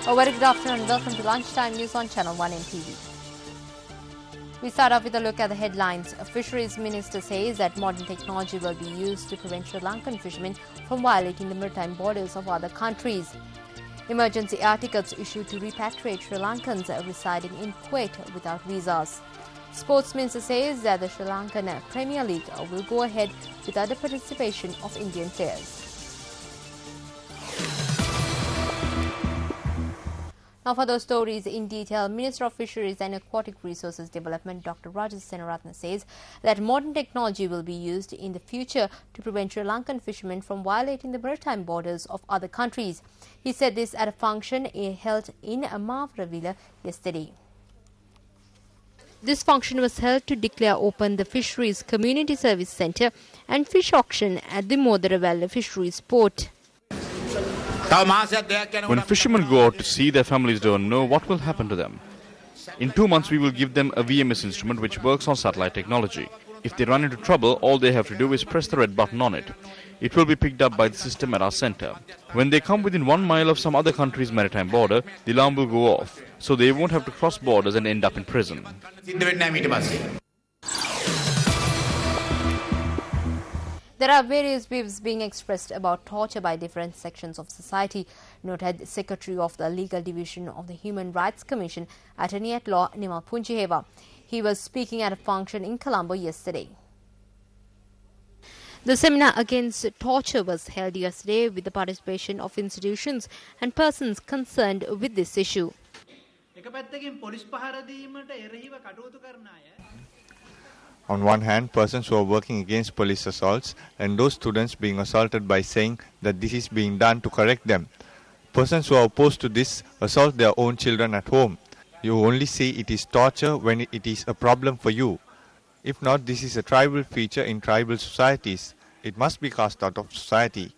A very good afternoon and welcome to Lunchtime News on Channel 1 MTV. We start off with a look at the headlines. A fisheries minister says that modern technology will be used to prevent Sri Lankan fishermen from violating the maritime borders of other countries. Emergency air tickets issued to repatriate Sri Lankans residing in Kuwait without visas. Sports minister says that the Sri Lankan Premier League will go ahead without the participation of Indian players. Now for those stories in detail, Minister of Fisheries and Aquatic Resources Development Dr. Rajas Senaratne says that modern technology will be used in the future to prevent Sri Lankan fishermen from violating the maritime borders of other countries. He said this at a function held in Mavravila yesterday. This function was held to declare open the Fisheries Community Service Centre and fish auction at the Moderavella Fisheries Port. When fishermen go out to sea, their families don't know what will happen to them. In 2 months, we will give them a VMS instrument which works on satellite technology. If they run into trouble, all they have to do is press the red button on it. It will be picked up by the system at our centre. When they come within 1 mile of some other country's maritime border, the alarm will go off, so they won't have to cross borders and end up in prison. There are various views being expressed about torture by different sections of society, noted Secretary of the Legal Division of the Human Rights Commission, Attorney at Law Nimal Punjiheva. He was speaking at a function in Colombo yesterday. The seminar against torture was held yesterday with the participation of institutions and persons concerned with this issue. On one hand, persons who are working against police assaults and those students being assaulted by saying that this is being done to correct them. Persons who are opposed to this assault their own children at home. You only say it is torture when it is a problem for you. If not, this is a tribal feature in tribal societies. It must be cast out of society.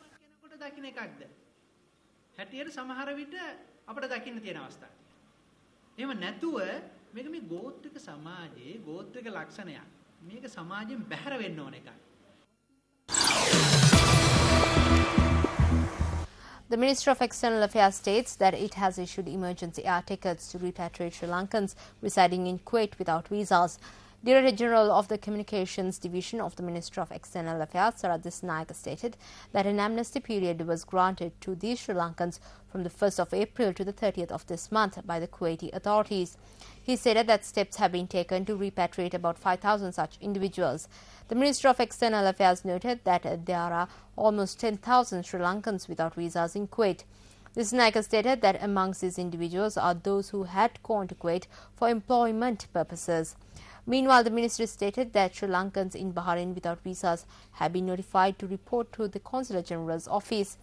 The Ministry of External Affairs states that it has issued emergency air tickets to repatriate Sri Lankans residing in Kuwait without visas. Director General of the Communications Division of the Ministry of External Affairs, Saradis Naik, stated that an amnesty period was granted to these Sri Lankans from the 1st of April to the 30th of this month by the Kuwaiti authorities. He stated that steps have been taken to repatriate about 5,000 such individuals. The Minister of External Affairs noted that there are almost 10,000 Sri Lankans without visas in Kuwait. This Naik stated that amongst these individuals are those who had gone to Kuwait for employment purposes. Meanwhile, the ministry stated that Sri Lankans in Bahrain without visas have been notified to report to the Consular General's office.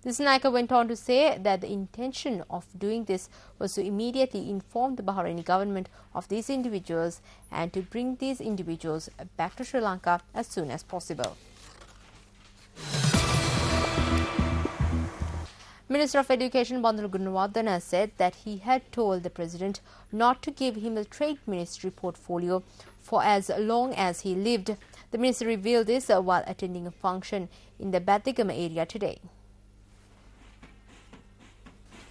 This Naika went on to say that the intention of doing this was to immediately inform the Bahraini government of these individuals and to bring these individuals back to Sri Lanka as soon as possible. Minister of Education Bandul Gunawardena said that he had told the President not to give him a trade ministry portfolio for as long as he lived. The minister revealed this while attending a function in the Badigama area today.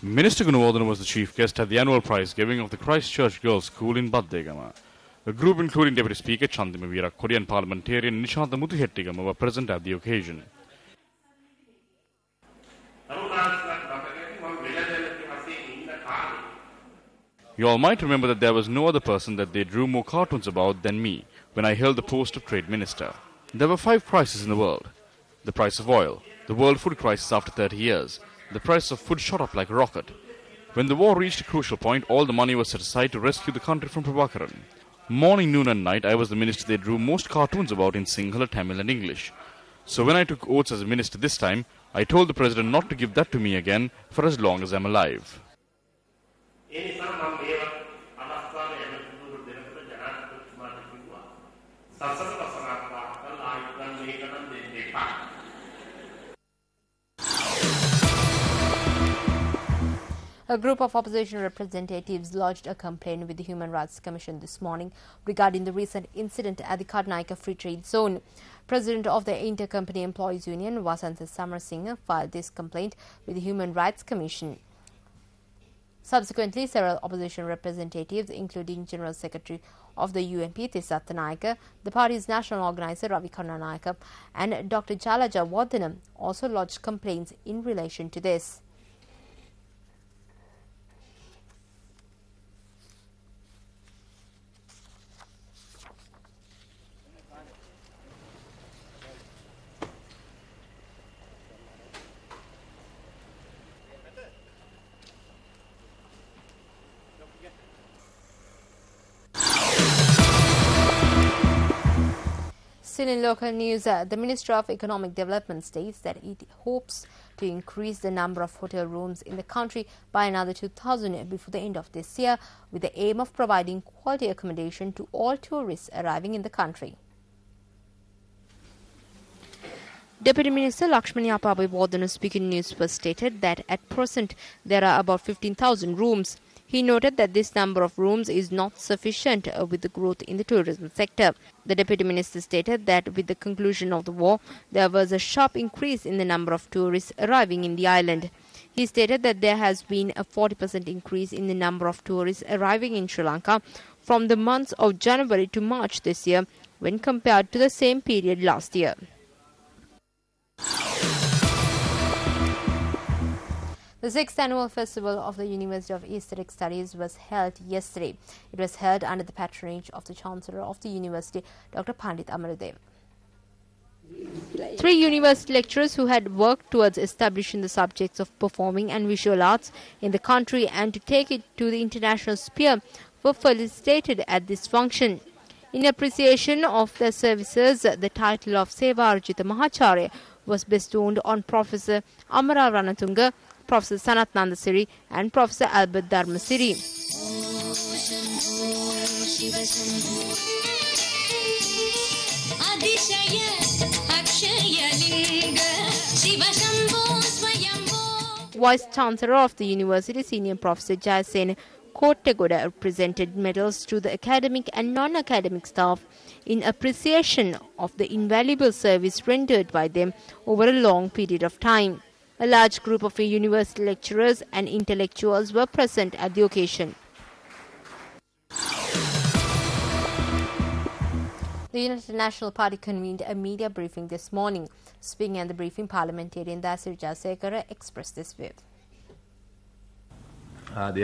Minister Gunawardena was the chief guest at the annual prize giving of the Christchurch Girls' School in Badigama. A group including Deputy Speaker Chandima Veera, Korean parliamentarian Nishanta Muthuhettigama were present at the occasion. You all might remember that there was no other person that they drew more cartoons about than me when I held the post of Trade Minister. There were 5 crises in the world. The price of oil, the world food crisis after 30 years. The price of food shot up like a rocket. When the war reached a crucial point, all the money was set aside to rescue the country from Prabhakaran. Morning, noon and night, I was the minister they drew most cartoons about in Sinhala, Tamil and English. So when I took oaths as a minister this time, I told the President not to give that to me again for as long as I'm alive. A group of opposition representatives lodged a complaint with the Human Rights Commission this morning regarding the recent incident at the Karnataka Free Trade Zone. President of the Intercompany Employees Union, Vasant Samarsingh, filed this complaint with the Human Rights Commission. Subsequently, several opposition representatives, including General Secretary of the UNP, Tissatta Nayaka, the party's national organizer, Ravi Karunanayaka, and Dr. Jalaja Wardhanam, also lodged complaints in relation to this. Still in local news, the Ministry of Economic Development states that it hopes to increase the number of hotel rooms in the country by another 2,000 before the end of this year, with the aim of providing quality accommodation to all tourists arriving in the country. Deputy Minister Lakshmani Apabai Wardana speaking newspaper stated that at present there are about 15,000 rooms. He noted that this number of rooms is not sufficient with the growth in the tourism sector. The Deputy Minister stated that with the conclusion of the war, there was a sharp increase in the number of tourists arriving in the island. He stated that there has been a 40% increase in the number of tourists arriving in Sri Lanka from the months of January to March this year when compared to the same period last year. The 6th annual festival of the University of Aesthetic Studies was held yesterday. It was held under the patronage of the Chancellor of the University, Dr. Pandit Amaradev. 3 university lecturers who had worked towards establishing the subjects of performing and visual arts in the country and to take it to the international sphere were felicitated at this function. In appreciation of their services, the title of Seva Arjita Mahacharya was bestowed on Professor Amara Ranatunga, Professor Sanat Nandasiri and Professor Albert Dharmasiri. Vice Chancellor of the University, Senior Professor Jayasen Kottegoda presented medals to the academic and non-academic staff in appreciation of the invaluable service rendered by them over a long period of time. A large group of university lecturers and intellectuals were present at the occasion. The United National Party convened a media briefing this morning. Speaking at the briefing, parliamentarian Dasir Jasekara expressed this view. The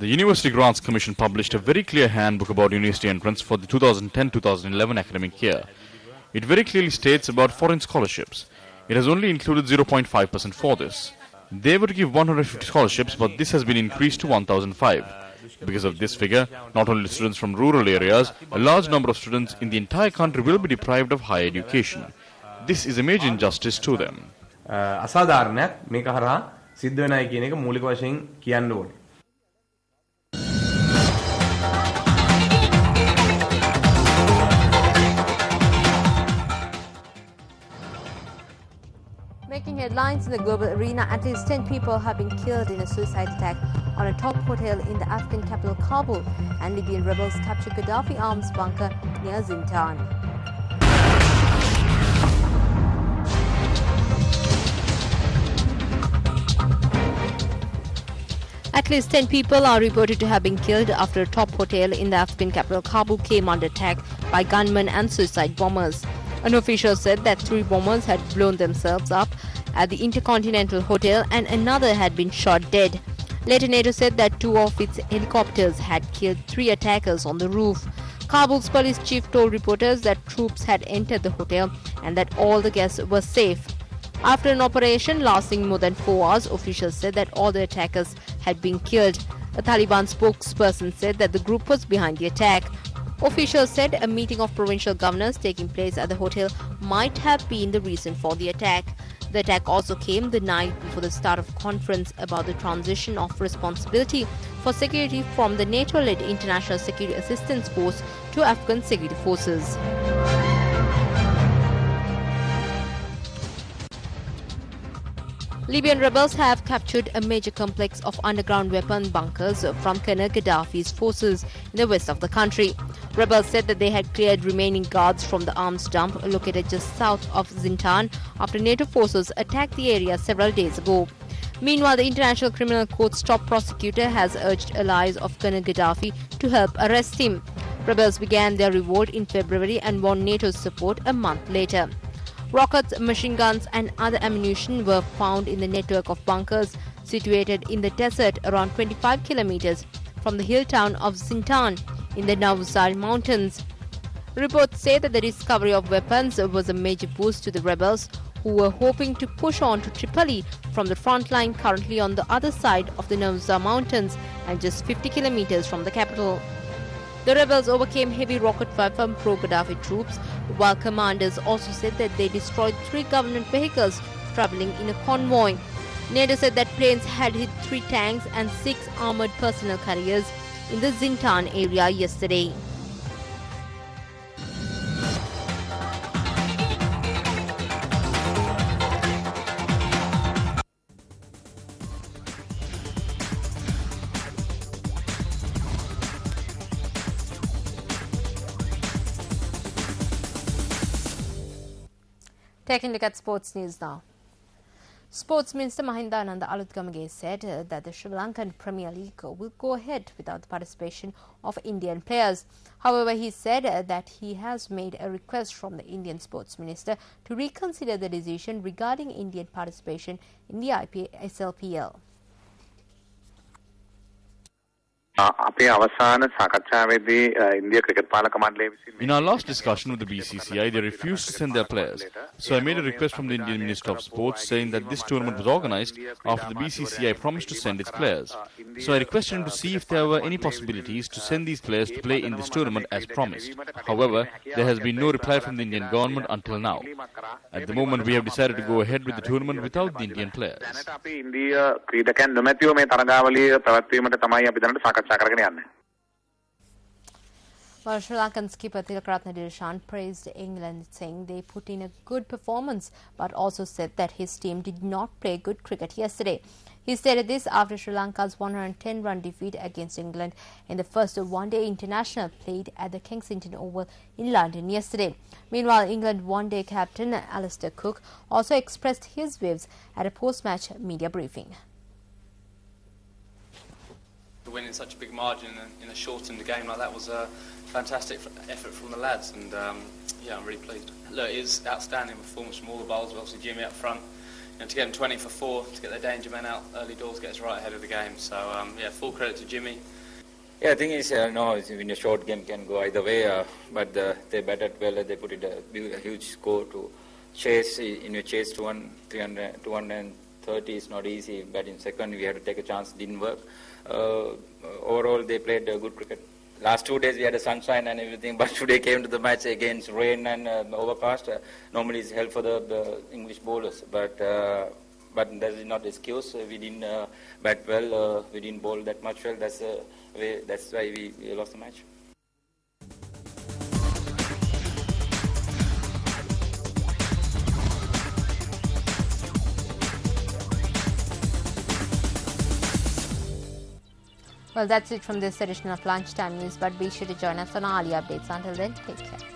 University Grants Commission published a very clear handbook about university entrance for the 2010-2011 academic year. It very clearly states about foreign scholarships. It has only included 0.5% for this. They were to give 150 scholarships, but this has been increased to 1,005. Because of this figure, not only students from rural areas, a large number of students in the entire country will be deprived of higher education. This is a major injustice to them. Making headlines in the global arena, at least 10 people have been killed in a suicide attack on a top hotel in the Afghan capital Kabul, and Libyan rebels captured Gaddafi arms bunker near Zintan. At least 10 people are reported to have been killed after a top hotel in the Afghan capital Kabul came under attack by gunmen and suicide bombers. An official said that 3 bombers had blown themselves up at the Intercontinental Hotel and another had been shot dead. Later, NATO said that 2 of its helicopters had killed 3 attackers on the roof. Kabul's police chief told reporters that troops had entered the hotel and that all the guests were safe. After an operation lasting more than 4 hours, officials said that all the attackers had been killed. A Taliban spokesperson said that the group was behind the attack. Officials said a meeting of provincial governors taking place at the hotel might have been the reason for the attack. The attack also came the night before the start of a conference about the transition of responsibility for security from the NATO-led International Security Assistance Force to Afghan security forces. Libyan rebels have captured a major complex of underground weapon bunkers from Colonel Gaddafi's forces in the west of the country. Rebels said that they had cleared remaining guards from the arms dump located just south of Zintan after NATO forces attacked the area several days ago. Meanwhile, the International Criminal Court's top prosecutor has urged allies of Colonel Gaddafi to help arrest him. Rebels began their revolt in February and won NATO's support a month later. Rockets, machine guns and other ammunition were found in the network of bunkers situated in the desert around 25 kilometers from the hill town of Zintan in the Nawzal Mountains. Reports say that the discovery of weapons was a major boost to the rebels, who were hoping to push on to Tripoli from the front line currently on the other side of the Nawzal Mountains and just 50 kilometers from the capital. The rebels overcame heavy rocket fire from pro-Gaddafi troops, while commanders also said that they destroyed 3 government vehicles traveling in a convoy. NATO said that planes had hit 3 tanks and 6 armored personnel carriers in the Zintan area yesterday. Taking a look at sports news now. Sports Minister Mahindananda Alutgamage said that the Sri Lankan Premier League will go ahead without the participation of Indian players. However, he said that he has made a request from the Indian Sports Minister to reconsider the decision regarding Indian participation in the SLPL. In our last discussion with the BCCI, they refused to send their players. So I made a request from the Indian Minister of Sports saying that this tournament was organized after the BCCI promised to send its players. So I requested him to see if there were any possibilities to send these players to play in this tournament as promised. However, there has been no reply from the Indian government until now. At the moment, we have decided to go ahead with the tournament without the Indian players. Well, Sri Lankan skipper Tilakaratne Dilshan praised England, saying they put in a good performance, but also said that his team did not play good cricket yesterday. He stated this after Sri Lanka's 110-run defeat against England in the first one-day international played at the Kensington Oval in London yesterday. Meanwhile, England one-day captain Alistair Cook also expressed his views at a post-match media briefing. To win in such a big margin in a shortened game like that was a fantastic effort from the lads, and yeah, I'm really pleased. Look, it is outstanding performance from all the bowlers, obviously Jimmy up front, to get them 20 for 4, to get their danger men out early doors, get us right ahead of the game. So yeah, full credit to Jimmy. Yeah, I think it's in a short game can go either way, but they batted well. They put it a huge score to chase. In a chase to 230 is not easy. But in second, we had to take a chance. Didn't work. Overall, they played good cricket. Last 2 days we had a sunshine and everything, but today came to the match against rain and overcast. Normally it's hell for the English bowlers, but that is not an excuse. We didn't bat well. We didn't bowl that much well. That's why we lost the match. Well, that's it from this edition of Lunchtime News, but be sure to join us on our Ali updates. Until then, take care.